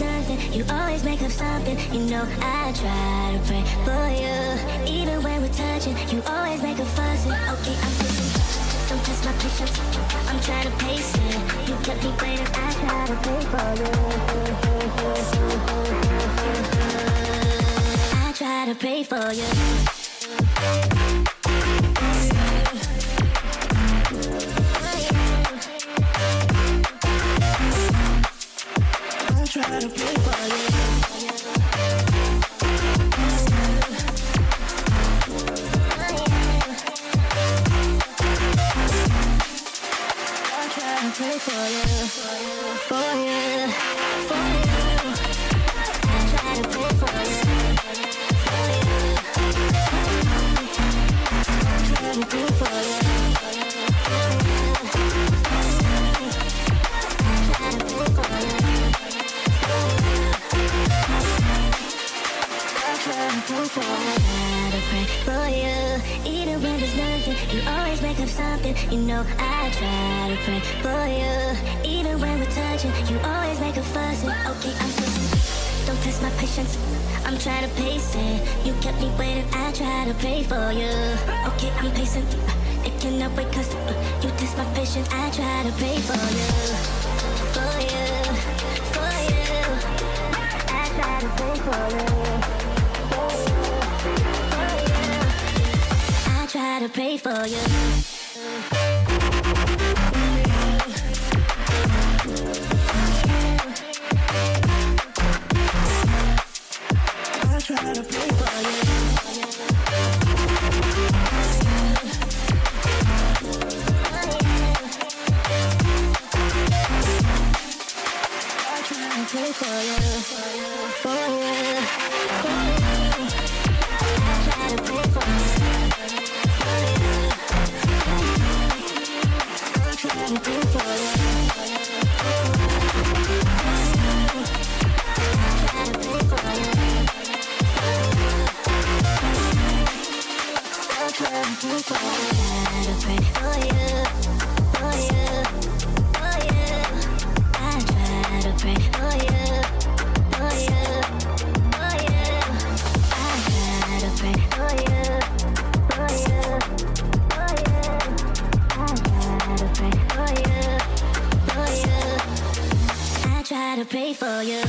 nothing, you always make up something. You know I try to pray for you. Even when we're touching, you always make a fuss. Okay, I'm pushing, don't test my patience. I'm trying to pace it. You kept me waiting, I try to pray for you. I try to pray for you. Try to pray for you. I try to pray for you, for you, for you. I try to pray for you, for you. I try to pray for you, for you. I try to pray for you. I pray for you. Even when there's nothing, you always make up something. You know I try to pray for you. Even when we're touching, you always make a fuss. Okay, I'm pushing, don't test my patience. I'm trying to pace it. You kept me waiting, I try to pray for you. Okay, I'm pacing, it cannot wait 'cause you test my patience. I try to pray for you, for you, for you. I try to pray for you. I try to pray for you. I try to pray for you. I try to pray for you, for you, for you. I try to pray for you. I try to pray for you. I try to pray for you. I try to pray for you. For you, for you. I try to pray for you, for you, for you. I try to pray for you, for you, for you. I try to pray for you, for you. I try to pray for you.